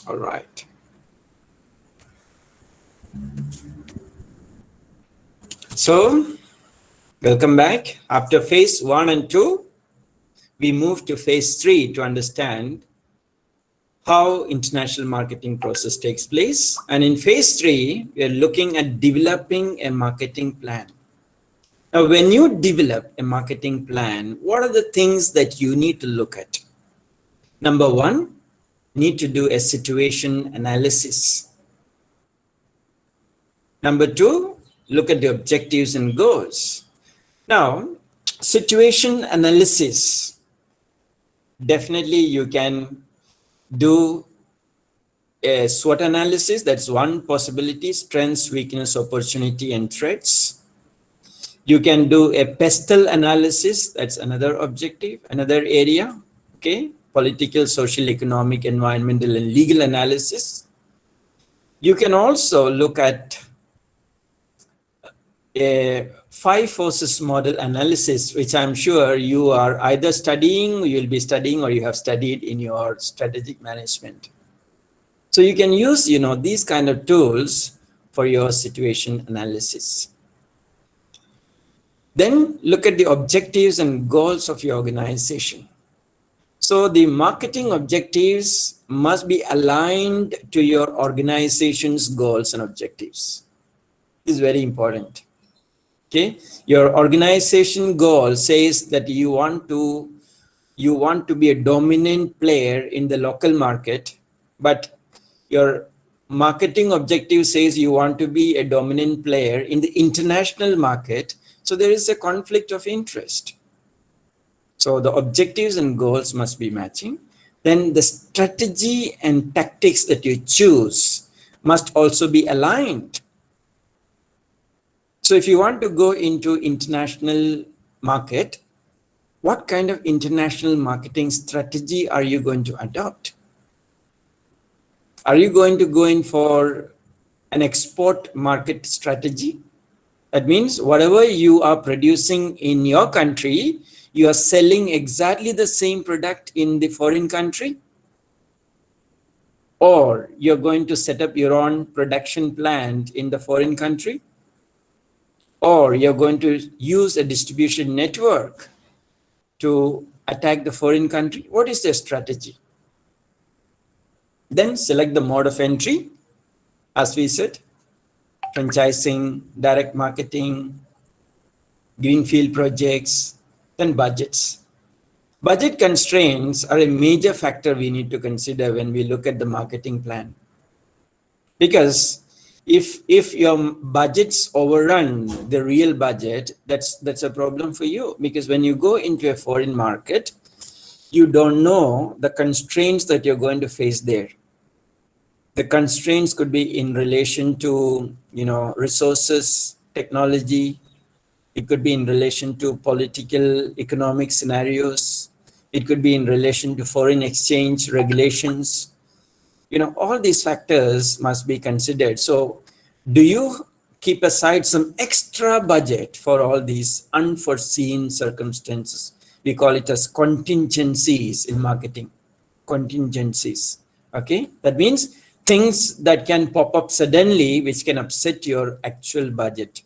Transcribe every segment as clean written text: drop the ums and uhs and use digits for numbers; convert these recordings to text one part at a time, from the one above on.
All right. So, welcome back. After phase 1 and 2, we move to phase 3 to understand how international marketing process takes place. And in phase 3, we are looking at developing a marketing plan. Now, when you develop a marketing plan, what are the things that you need to look at? Number one, need to do a situation analysis. Number two, look at the objectives and goals. Now, situation analysis, definitely you can do a SWOT analysis. That's one possibility: strengths, weakness, opportunity, and threats. You can do a pestle analysis. That's another objective, another area. Okay, political, social, economic, environmental, and legal analysis. You can also look at a five forces model analysis, which I'm sure you are either studying, you'll be studying, or you have studied in your strategic management. So you can use, these kind of tools for your situation analysis. Then look at the objectives and goals of your organization. So the marketing objectives must be aligned to your organization's goals and objectives. This is very important. Okay, your organization goal says that you want to be a dominant player in the local market, but your marketing objective says you want to be a dominant player in the international market. So there is a conflict of interest. So the objectives and goals must be matching. Then the strategy and tactics that you choose must also be aligned. So if you want to go into international market, what kind of international marketing strategy are you going to adopt? Are you going to go in for an export market strategy? That means whatever you are producing in your country, you are selling exactly the same product in the foreign country? Or you're going to set up your own production plant in the foreign country? Or you're going to use a distribution network to attack the foreign country? What is their strategy? Then select the mode of entry, as we said: franchising, direct marketing, greenfield projects, then budgets. Budget constraints are a major factor we need to consider when we look at the marketing plan. Because if your budgets overrun the real budget, that's a problem for you. Because when you go into a foreign market, you don't know the constraints that you're going to face there. The constraints could be in relation to, resources, technology. It could be in relation to political, economic scenarios. It could be in relation to foreign exchange regulations. All these factors must be considered. So do you keep aside some extra budget for all these unforeseen circumstances? We call it as contingencies in marketing. Contingencies. Okay, that means things that can pop up suddenly, which can upset your actual budget.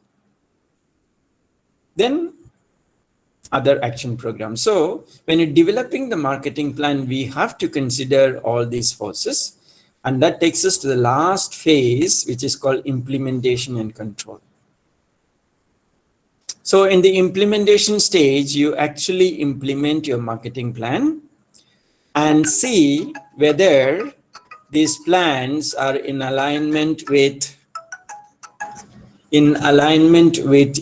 Then other action programs. So when you're developing the marketing plan, we have to consider all these forces. And that takes us to the last phase, which is called implementation and control. So in the implementation stage, you actually implement your marketing plan and see whether these plans are in alignment with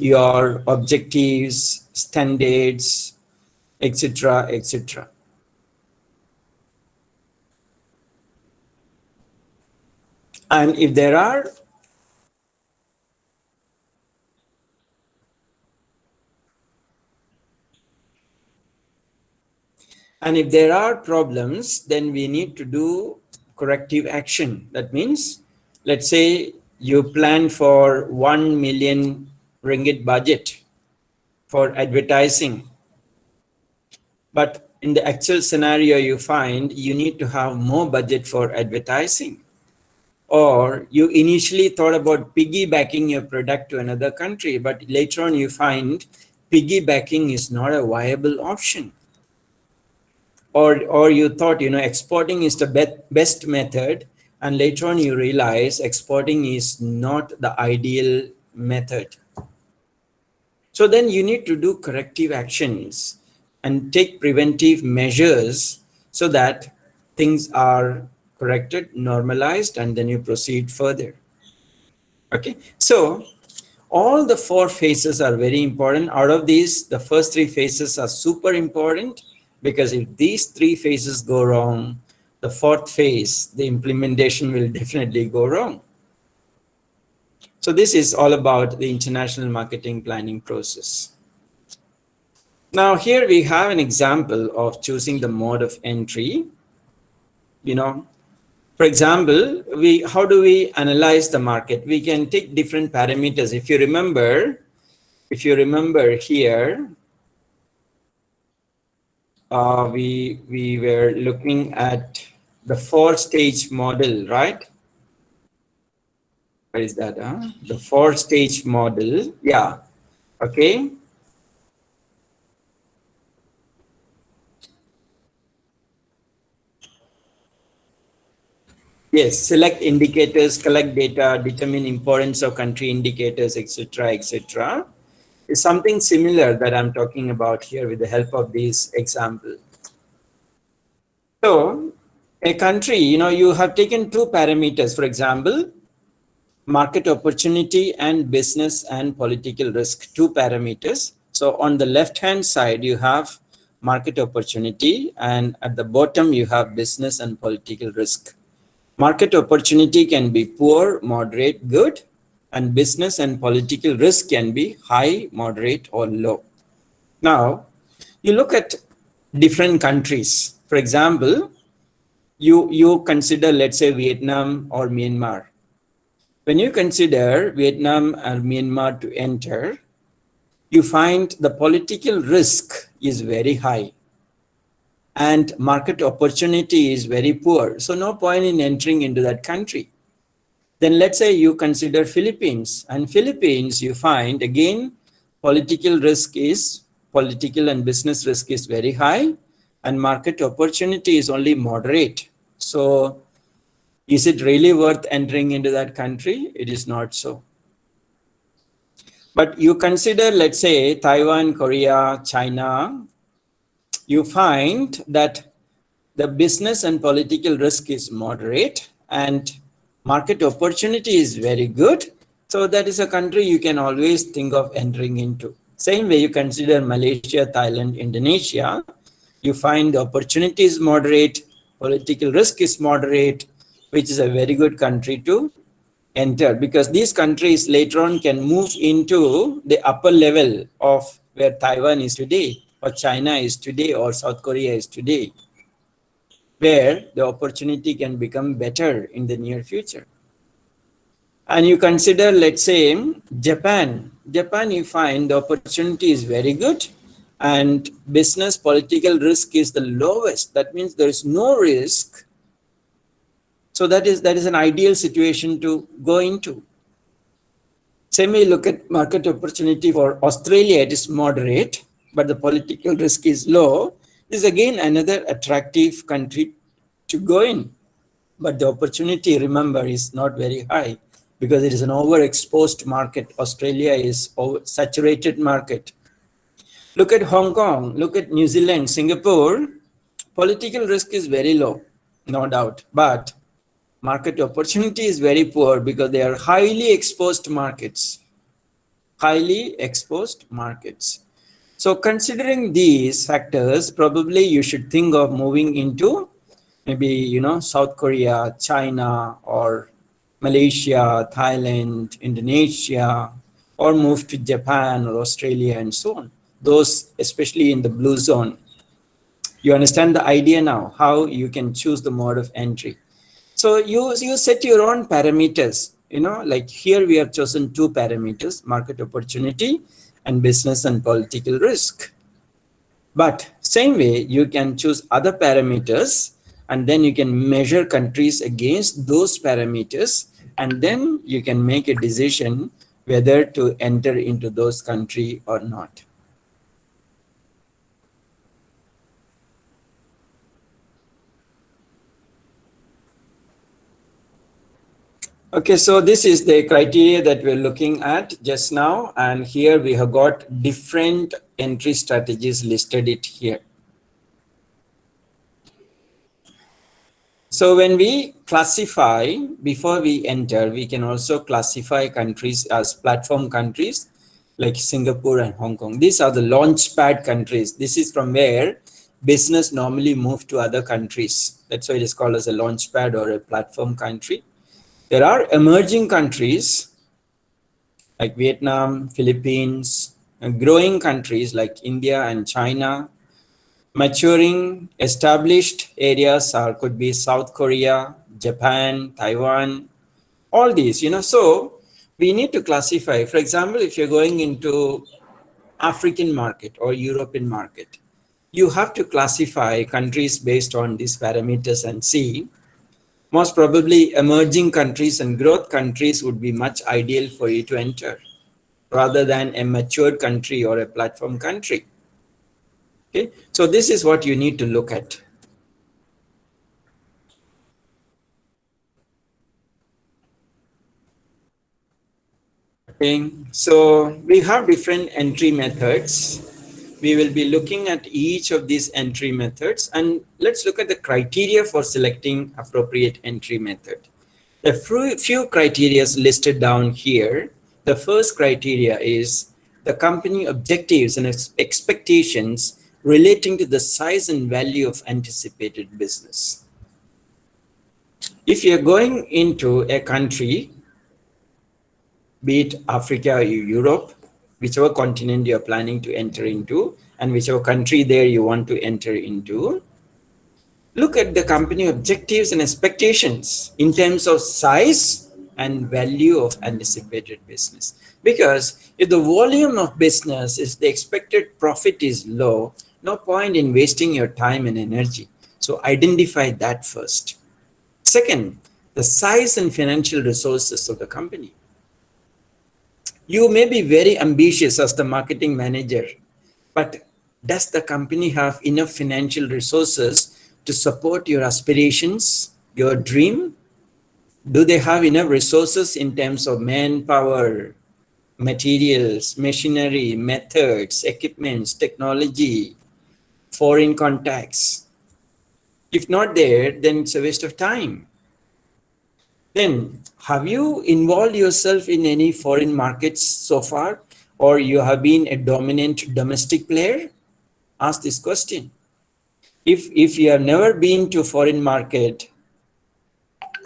your objectives, standards, etc., etc. And if there are problems, then we need to do corrective action. That means, let's say you plan for 1 million ringgit budget for advertising, but in the actual scenario, you find you need to have more budget for advertising, or you initially thought about piggybacking your product to another country, but later on you find piggybacking is not a viable option. Or you thought, exporting is the best method, and later on you realize exporting is not the ideal method. So then you need to do corrective actions and take preventive measures so that things are corrected, normalized, and then you proceed further. Okay, so all the 4 phases are very important. Out of these, the first 3 phases are super important, because if these 3 phases go wrong, the 4th phase, the implementation, will definitely go wrong. So this is all about the international marketing planning process. Now here we have an example of choosing the mode of entry. For example, how do we analyze the market? We can take different parameters. If you remember here, we were looking at the 4-stage model, right? What is that? The 4-stage model. Yeah. Okay. Yes, select indicators, collect data, determine importance of country indicators, etc., etc. Is something similar that I'm talking about here with the help of this example. So a country, you have taken 2 parameters, for example, market opportunity and business and political risk, 2 parameters. So on the left-hand side, you have market opportunity, and at the bottom, you have business and political risk. Market opportunity can be poor, moderate, good, and business and political risk can be high, moderate, or low. Now, you look at different countries. For example, you consider, let's say, Vietnam or Myanmar. When you consider Vietnam and Myanmar to enter, you find the political risk is very high and market opportunity is very poor. So no point in entering into that country. Then let's say you consider Philippines, and Philippines, you find again political and business risk is very high and market opportunity is only moderate. So is it really worth entering into that country? It is not so. But you consider, let's say, Taiwan, Korea, China, you find that the business and political risk is moderate and market opportunity is very good. So that is a country you can always think of entering into. Same way you consider Malaysia, Thailand, Indonesia, you find the opportunity is moderate, political risk is moderate, which is a very good country to enter, because these countries later on can move into the upper level of where Taiwan is today, or China is today, or South Korea is today, where the opportunity can become better in the near future. And you consider, let's say, Japan. Japan, you find the opportunity is very good and business political risk is the lowest. That means there is no risk. So that is an ideal situation to go into. Same way, look at market opportunity for Australia, it is moderate, but the political risk is low. This is again another attractive country to go in. But the opportunity, remember, is not very high because it is an overexposed market. Australia is a saturated market. Look at Hong Kong, look at New Zealand, Singapore. Political risk is very low, no doubt, but market opportunity is very poor because they are highly exposed markets. Highly exposed markets. So considering these factors, probably you should think of moving into maybe, South Korea, China, or Malaysia, Thailand, Indonesia, or move to Japan or Australia and so on. Those, especially in the blue zone. You understand the idea now, how you can choose the mode of entry. So you set your own parameters, like here we have chosen 2 parameters, market opportunity and business and political risk. But same way, you can choose other parameters and then you can measure countries against those parameters, and then you can make a decision whether to enter into those country or not. Okay, so this is the criteria that we're looking at just now, and here we have got different entry strategies listed it here. So when we classify, before we enter, we can also classify countries as platform countries like Singapore and Hong Kong. These are the launch pad countries. This is from where business normally move to other countries. That's why it is called as a launch pad or a platform country. There are emerging countries like Vietnam, Philippines, and growing countries like India and China. Maturing established areas could be South Korea, Japan, Taiwan, all these, so we need to classify. For example, if you're going into African market or European market, you have to classify countries based on these parameters and see. Most probably emerging countries and growth countries would be much ideal for you to enter rather than a matured country or a platform country. Okay, so this is what you need to look at. Okay, so we have different entry methods. We will be looking at each of these entry methods, and let's look at the criteria for selecting appropriate entry method. The few criteria listed down here. The first criteria is the company objectives and expectations relating to the size and value of anticipated business. If you're going into a country, be it Africa or Europe, whichever continent you're planning to enter into, and whichever country there you want to enter into, look at the company objectives and expectations in terms of size and value of anticipated business. Because if the volume of business is the expected profit is low, no point in wasting your time and energy. So identify that first. Second, the size and financial resources of the company. You may be very ambitious as the marketing manager, but does the company have enough financial resources to support your aspirations, your dream? Do they have enough resources in terms of manpower, materials, machinery, methods, equipments, technology, foreign contacts? If not there, then it's a waste of time. Then, have you involved yourself in any foreign markets so far, or you have been a dominant domestic player? Ask this question. If you have never been to foreign market,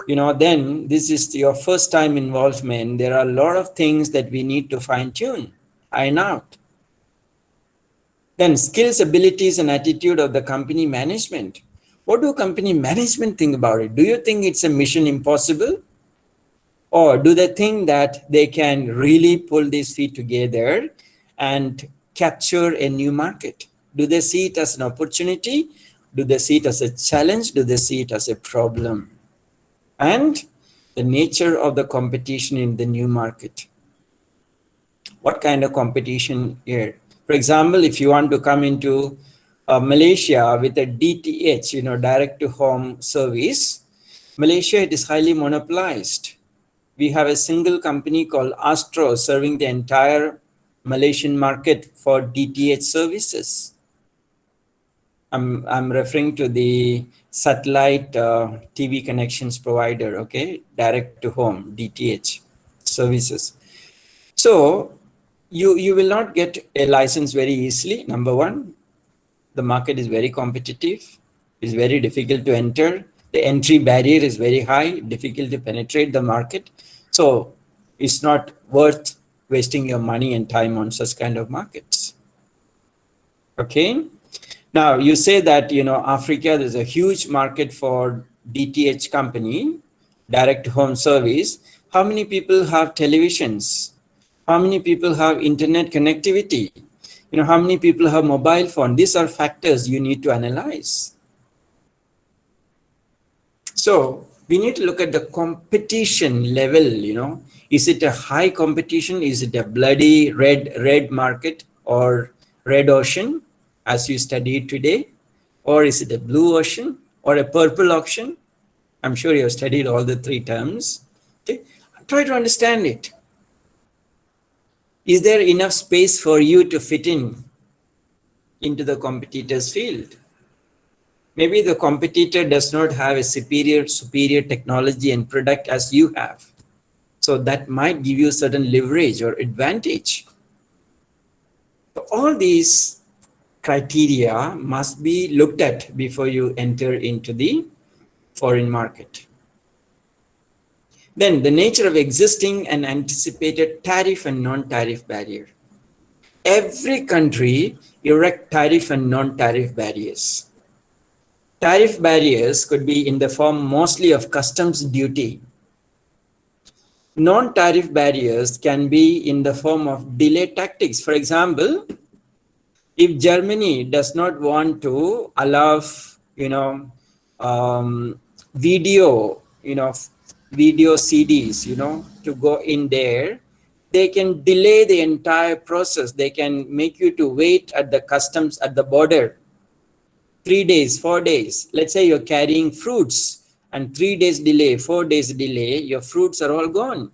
then this is your first time involvement. There are a lot of things that we need to fine tune, iron out. Then skills, abilities, and attitude of the company management. What do company management think about it? Do you think it's a mission impossible? Or do they think that they can really pull these feet together and capture a new market? Do they see it as an opportunity? Do they see it as a challenge? Do they see it as a problem? And the nature of the competition in the new market. What kind of competition here? For example, if you want to come into Malaysia with a DTH, direct to home service, Malaysia, it is highly monopolized. We have a single company called Astro serving the entire Malaysian market for DTH services. I'm referring to the satellite TV connections provider, okay, direct to home DTH services. So you will not get a license very easily. Number one, the market is very competitive. It's very difficult to enter. The entry barrier is very high, difficult to penetrate the market. So it's not worth wasting your money and time on such kind of markets. Okay. Now you say that, Africa, there's a huge market for DTH company, direct home service. How many people have televisions? How many people have internet connectivity? How many people have mobile phone? These are factors you need to analyze. So we need to look at the competition level. Is it a high competition? Is it a bloody red market or red ocean as you studied today? Or is it a blue ocean or a purple ocean? I'm sure you have studied all the three terms. Okay. Try to understand it. Is there enough space for you to fit into the competitor's field? Maybe the competitor does not have a superior technology and product as you have. So that might give you certain leverage or advantage. So all these criteria must be looked at before you enter into the foreign market. Then the nature of existing and anticipated tariff and non-tariff barrier. Every country erect tariff and non-tariff barriers. Tariff barriers could be in the form mostly of customs duty. Non-tariff barriers can be in the form of delay tactics. For example, if Germany does not want to allow, video, video CDs, to go in there, they can delay the entire process. They can make you to wait at the customs at the border 3 days, 4 days. Let's say you're carrying fruits and 3 days delay, 4 days delay, your fruits are all gone.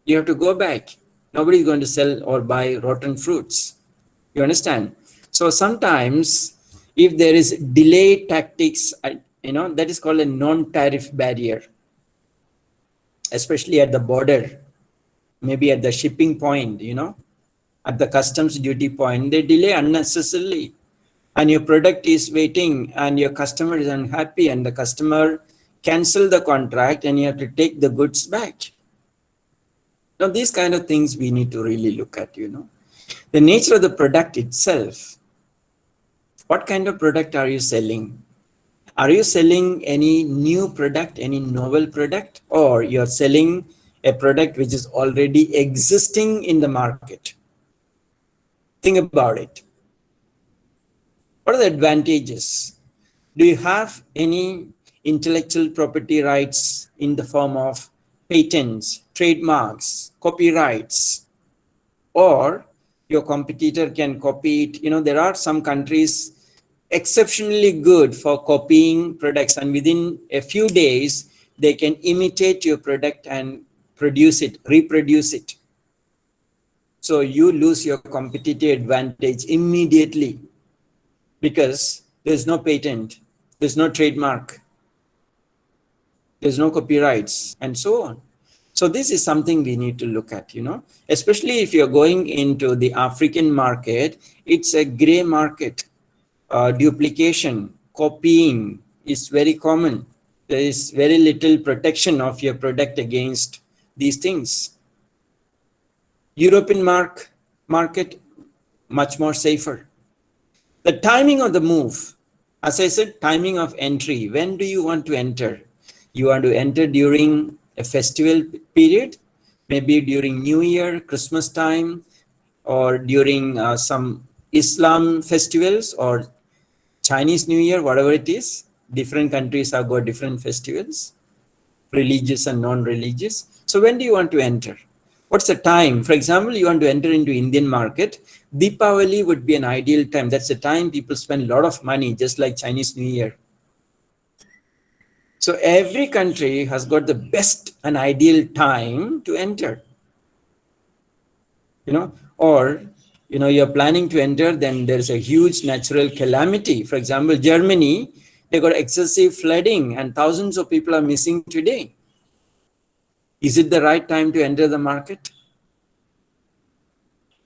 You have to go back. Nobody's going to sell or buy rotten fruits. You understand? So sometimes if there is delay tactics, that is called a non-tariff barrier, especially at the border, maybe at the shipping point, at the customs duty point, they delay unnecessarily. And your product is waiting and your customer is unhappy and the customer cancel the contract and you have to take the goods back. Now, these kind of things we need to really look at, The nature of the product itself. What kind of product are you selling? Are you selling any new product, any novel product, or you're selling a product which is already existing in the market? Think about it. What are the advantages? Do you have any intellectual property rights in the form of patents, trademarks, copyrights, or your competitor can copy it? There are some countries exceptionally good for copying products, and within a few days, they can imitate your product and reproduce it. So you lose your competitive advantage immediately because there's no patent, there's no trademark, there's no copyrights, and so on. So this is something we need to look at, especially if you're going into the African market. It's a gray market. Duplication, copying is very common. There is very little protection of your product against these things. European market, much more safer. The timing of the move, as I said, timing of entry. When do you want to enter? You want to enter during a festival period, maybe during New Year, Christmas time, or during some Islam festivals or Chinese New Year, whatever it is. Different countries have got different festivals, religious and non-religious. So when do you want to enter? What's the time? For example, you want to enter into Indian market. Deepavali would be an ideal time. That's the time people spend a lot of money, just like Chinese New Year. So every country has got the best and ideal time to enter. Or you're planning to enter, then there's a huge natural calamity. For example, Germany, they got excessive flooding and thousands of people are missing today. Is it the right time to enter the market?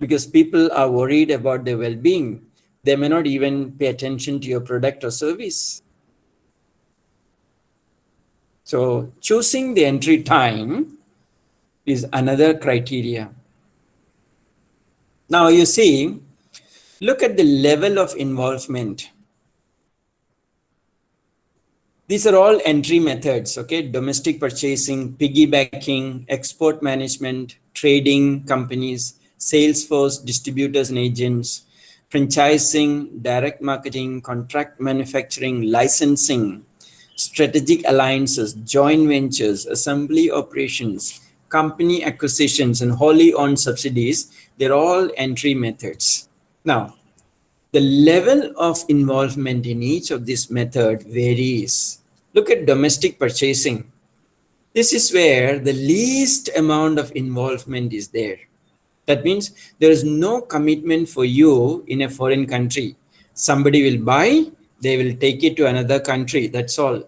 Because people are worried about their well-being. They may not even pay attention to your product or service. So choosing the entry time is another criteria. Now you see, look at the level of involvement. These are all entry methods, okay? Domestic purchasing, piggybacking, export management, trading companies, Salesforce, distributors and agents, franchising, direct marketing, contract manufacturing, licensing, strategic alliances, joint ventures, assembly operations, company acquisitions, and wholly owned subsidies. They're all entry methods. Now, the level of involvement in each of these methods varies. Look at domestic purchasing. This is where the least amount of involvement is there. That means there is no commitment for you in a foreign country. Somebody will buy, they will take it to another country. That's all.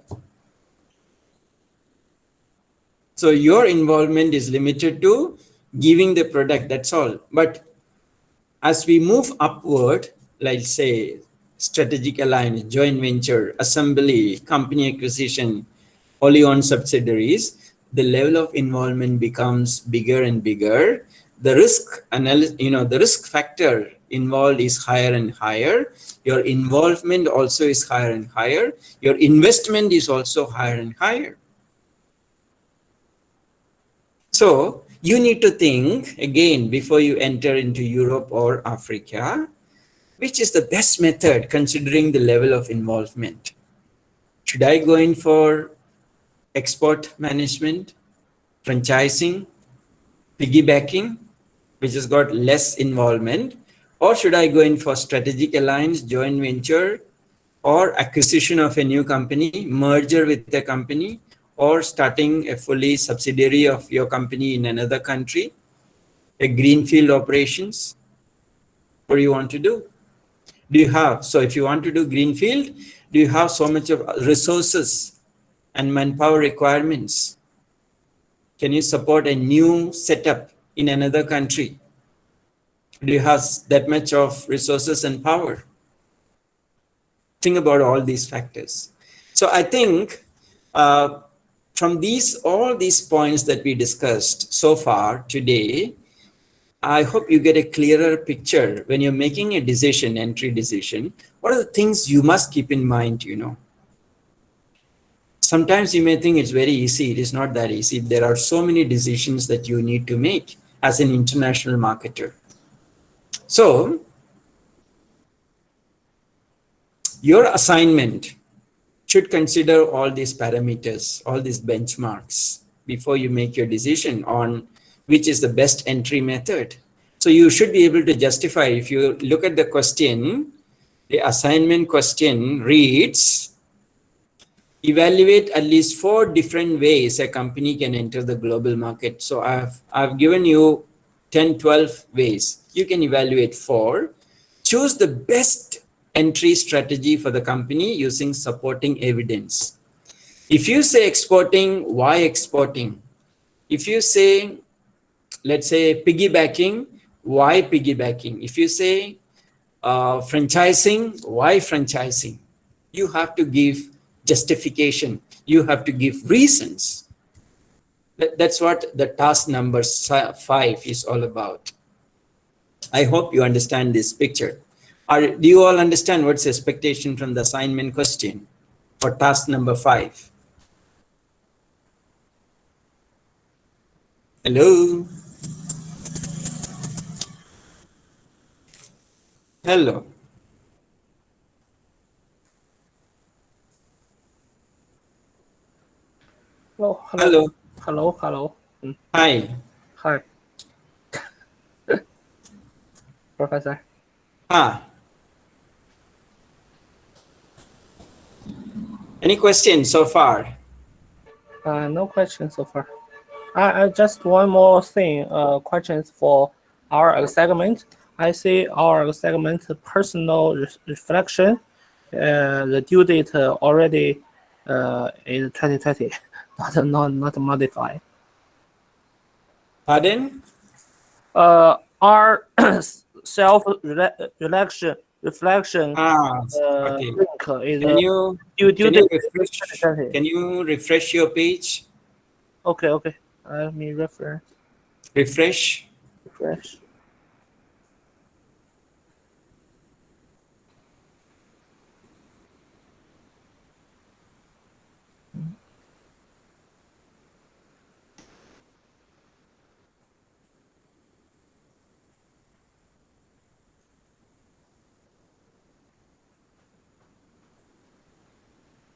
So your involvement is limited to giving the product. That's all. But as we move upward, like say strategic alliance, joint venture, assembly, company acquisition, wholly owned subsidiaries, the level of involvement becomes bigger and bigger. The risk the risk factor involved is higher and higher. Your involvement also is higher and higher. Your investment is also higher and higher. So you need to think again before you enter into Europe or Africa, which is the best method considering the level of involvement. Should I go in for export management, franchising, piggybacking, which has got less involvement, or should I go in for strategic alliance, joint venture, or acquisition of a new company, merger with a company, or starting a fully subsidiary of your company in another country, a greenfield operations? What do you want to do? Do you have, so if you want to do greenfield, do you have so much of resources and manpower requirements? Can you support a new setup in another country? Do you have that much of resources and power? Think about all these factors. So I think from all these points that we discussed so far today, I hope you get a clearer picture when you're making a decision, entry decision. What are the things you must keep in mind, Sometimes you may think it's very easy. It is not that easy. There are so many decisions that you need to make as an international marketer. So your assignment should consider all these parameters, all these benchmarks before you make your decision on which is the best entry method. So you should be able to justify. If you look at the question, the assignment question reads, evaluate at least 4 different ways a company can enter the global market. So I've given you 10, 12 ways. You can evaluate 4. Choose the best entry strategy for the company using supporting evidence. If you say exporting, why exporting? If you say, let's say piggybacking, why piggybacking? If you say franchising, why franchising? You have to give justification. You have to give reasons. That's what the task number 5 is all about. I hope you understand this picture. Do you all understand what's the expectation from the assignment question for task number 5? Hello? Hello? Hello, hello, Hello? hello, hello. Hi. Hi, Professor. Any questions so far? No questions so far. I just one more thing. Questions for our segment. I see our segment personal reflection. The due date already is 2020, not modified. Pardon? Our self reflection Okay. link is Can you due date refresh? 2020. Can you refresh your page? Okay. Let me refresh. Refresh.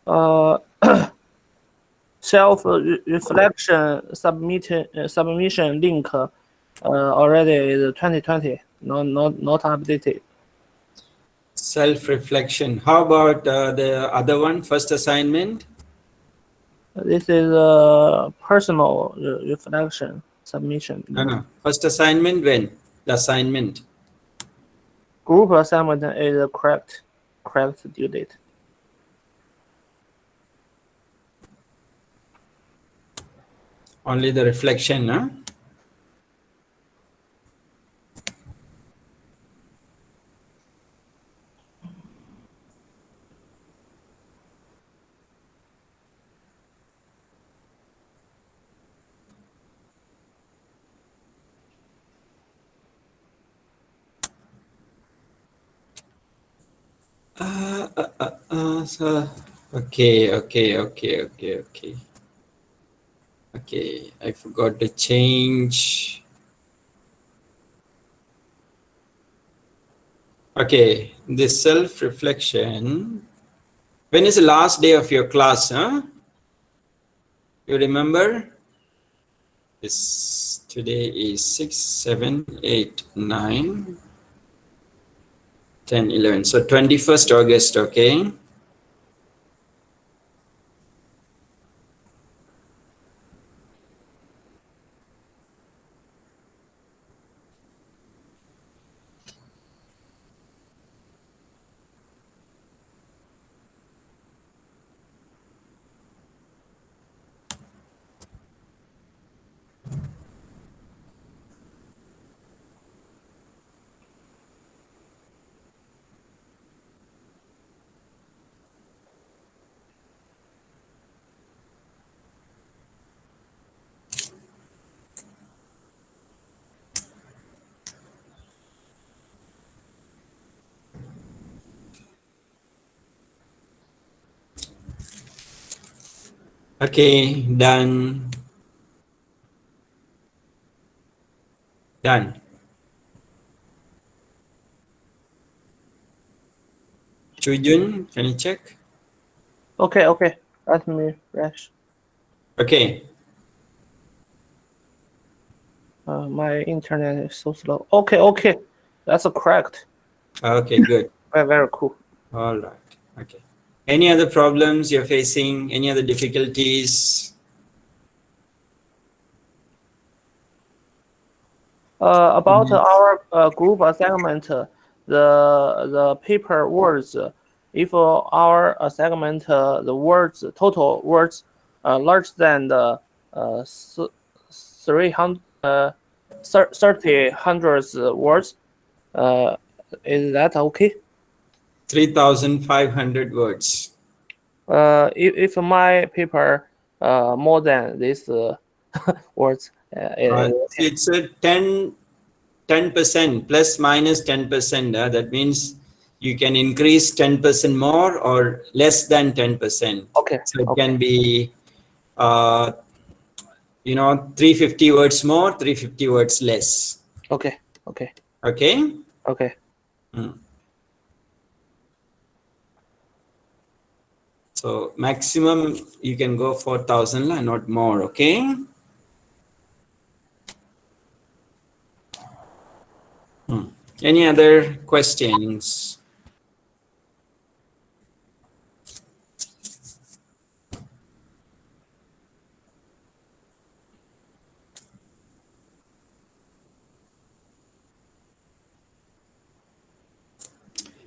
Uh, self reflection submission link already is 2020, not updated. Self-reflection. How about the other one, first assignment? This is personal reflection submission No, link. no. First assignment when? The assignment. Group assignment is correct due date. Only the reflection, huh? So, okay. Okay, I forgot to change. Okay, this self-reflection. When is the last day of your class, huh? You remember? This today is 6, 7, 8, 9, 10, 11. So 21st August, okay? Okay, done. Done. Chujun, can you check? Okay. Let me refresh. Okay. My internet is so slow. Okay. That's correct. Okay, good. Very cool. All right. Okay. Any other problems you're facing? Any other difficulties? About our group assignment, the paper words. If our assignment the words total words larger than the 300 30 hundreds words, is that okay? 3,500 words. If my paper more than this words, It's a 10% plus minus 10%. That means you can increase 10% more or less than 10%. okay. So it can be, 350 words more, 350 words less. Okay. Okay. So maximum you can go 4,000, not more. Okay. Any other questions?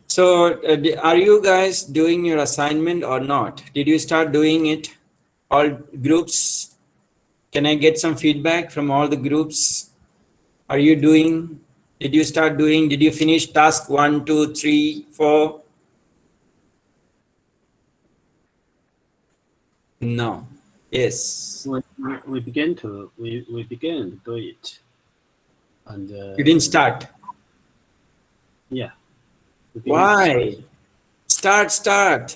So are you guys doing your assignment or not? Did you start doing it? All groups? Can I get some feedback from all the groups? Are you doing? Did you start doing? Did you finish task 1, 2, 3, 4? No. Yes. We began to do it, and You didn't start. yeah. Why? Start.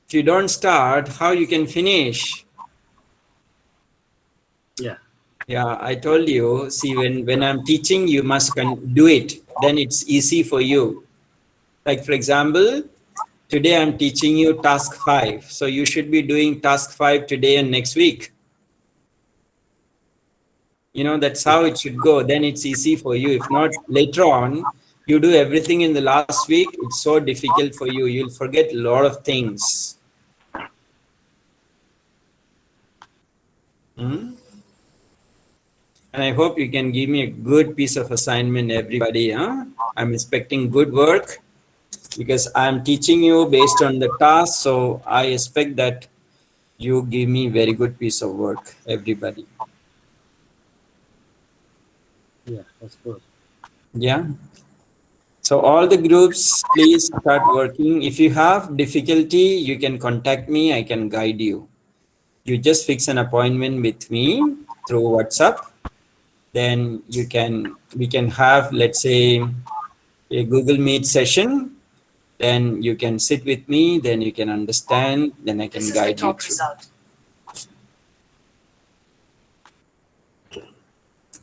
If you don't start, how you can finish? Yeah, I told you, see, when I'm teaching, you must do it. Then it's easy for you. Like, for example, Today I'm teaching you task 5. So you should be doing task 5 today and next week. You know, that's how it should go. Then it's easy for you. If not, later on, you do everything in the last week. It's so difficult for you. You'll forget a lot of things. Hmm? And I hope you can give me a good piece of assignment, everybody. Huh? I'm expecting good work because I'm teaching you based on the task. So I expect that you give me very good piece of work, everybody. Yeah, that's good. Yeah. So all the groups, please start working. If you have difficulty, you can contact me. I can guide you. You just fix an appointment with me through WhatsApp. Then we can have, let's say, a Google Meet session. Then you can sit with me. Then you can understand. Then I can guide you through.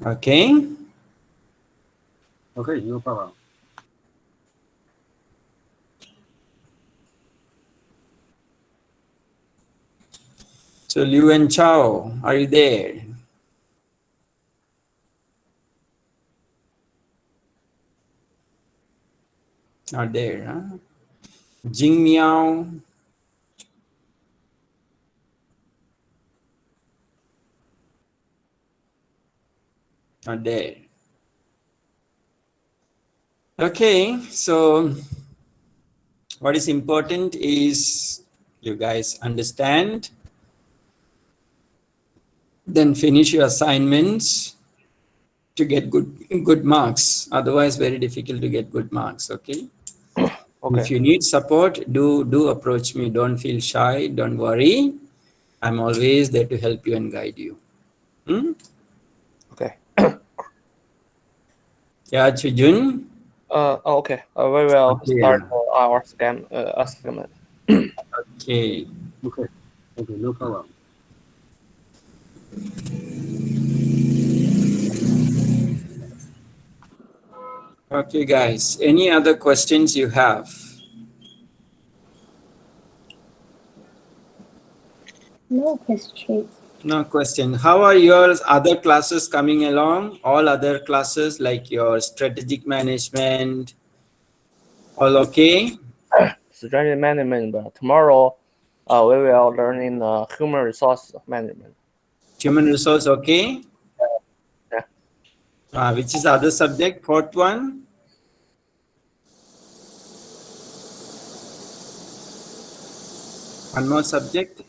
Okay. Okay, no problem. So Liu and Chao, are you there? Not there, huh? Jing Miao. Not there. Okay, so what is important is you guys understand, then finish your assignments to get good marks. Otherwise, very difficult to get good marks. Okay. Okay. If you need support, do approach me. Don't feel shy. Don't worry. I'm always there to help you and guide you. Hmm? Okay. Yeah, Chujun. Okay. We will Okay. start our assignment. Okay. Okay, okay, no problem. Okay, guys. Any other questions you have? No questions. No question. How are your other classes coming along? All other classes like your strategic management, all okay? Strategy management. But tomorrow, we will learn in human resource management. Human resource, okay? Yeah. Which is the other subject, fourth one? One more subject?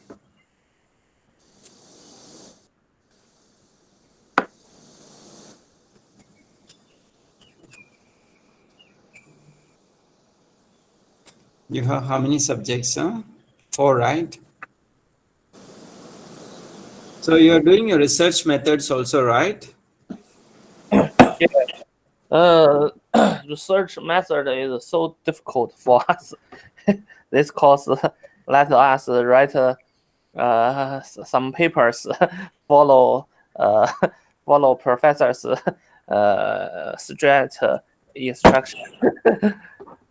You have how many subjects, huh? 4, right? So you're doing your research methods also, right? Research method is so difficult for us. This course let us write some papers, follow follow professors' strict instruction.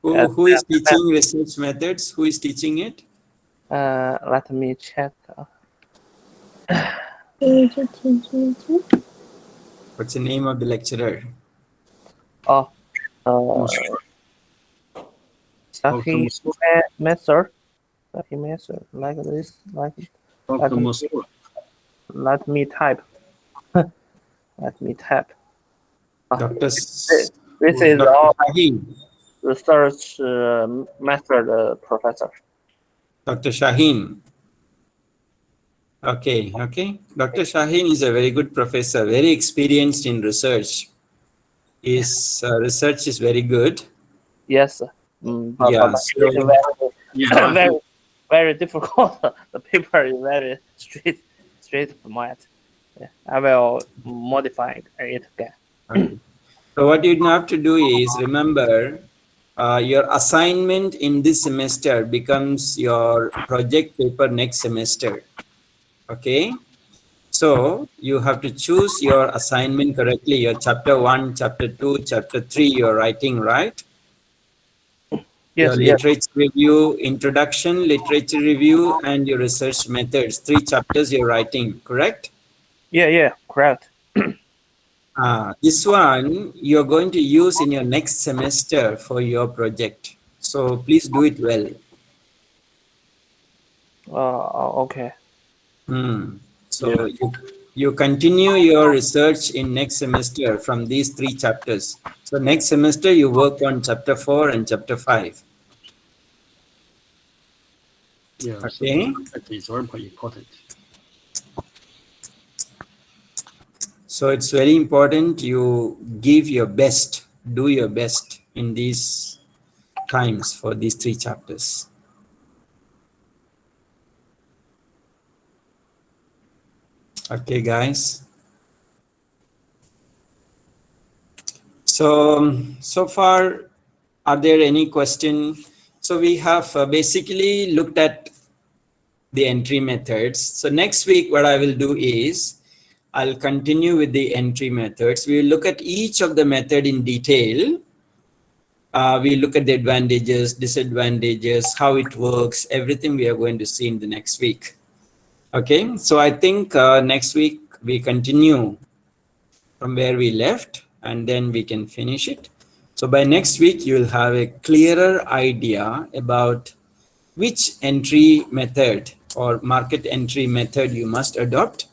Who is teaching research methods? Who is teaching it? Let me check. What's the name of the lecturer? Sahi method, like this, let me type. Let me type. Dr. This is Dr. our Shaheen. research method professor. Dr. Shaheen. Okay, okay. Dr. Shaheen is a very good professor, very experienced in research. His research is very good. Yes. But Yeah, it's so- very, very difficult. The paper is very straight format. Yeah, I will modify it again. Okay. So what you have to do is remember your assignment in this semester becomes your project paper next semester. Okay. So you have to choose your assignment correctly. Your chapter 1, chapter 2, chapter 3, you're writing, right? Yes, your yes. literature review, introduction, literature review, and your research methods. 3 chapters you're writing, correct? Yeah, correct. This one you're going to use in your next semester for your project. So please do it well. Okay. So you continue your research in next semester from these 3 chapters. So next semester you work on chapter 4 and chapter 5. Yeah. Okay. So it's very quite important. So it's very important you give your best, do your best in these times for these 3 chapters. Okay, guys. So far, are there any questions? So we have basically looked at the entry methods. So next week, what I will do is I'll continue with the entry methods. We will look at each of the method in detail. We look at the advantages, disadvantages, how it works, everything we are going to see in the next week. Okay, so I think next week we continue from where we left and then we can finish it. So by next week, you will have a clearer idea about which entry method or market entry method you must adopt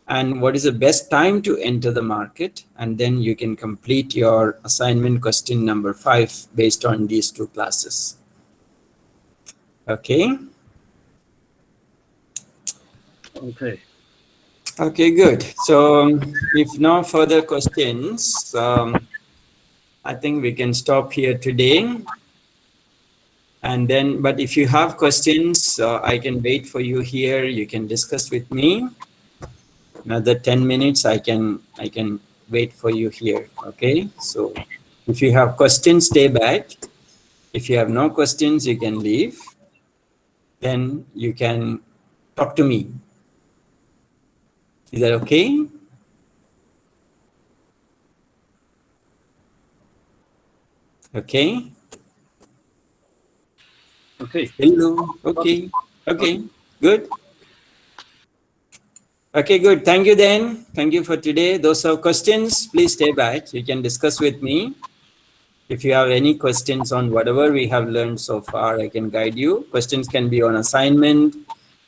and what is the best time to enter the market. And then you can complete your assignment question number 5 based on these 2 classes. Okay. Okay. Okay, good. So if no further questions, I think we can stop here today. And then, but if you have questions, I can wait for you here. You can discuss with me. Another 10 minutes, I can wait for you here. Okay. So if you have questions, stay back. If you have no questions, you can leave. Then you can talk to me. Is that okay? Okay. Okay. Hello. Okay. Okay. Good. Okay, good. Thank you then. Thank you for today. Those are questions. Please stay back. You can discuss with me. If you have any questions on whatever we have learned so far, I can guide you. Questions can be on assignment.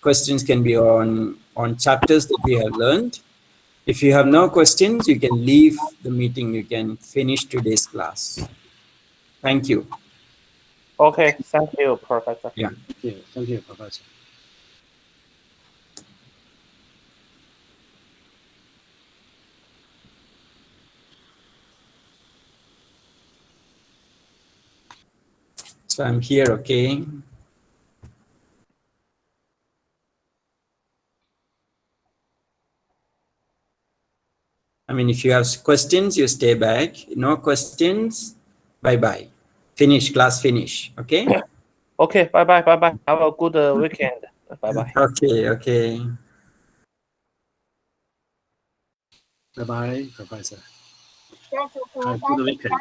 Questions can be on chapters that we have learned. If you have no questions, you can leave the meeting. You can finish today's class. Thank you. Okay, thank you, Professor. Yeah. Thank you, Professor. So I'm here, okay? I mean, if you have questions, you stay back. No questions, bye-bye. Finish, class finish, okay? Okay, bye-bye. Have a good weekend. Bye-bye. Okay. Bye bye, Professor. Have a good weekend.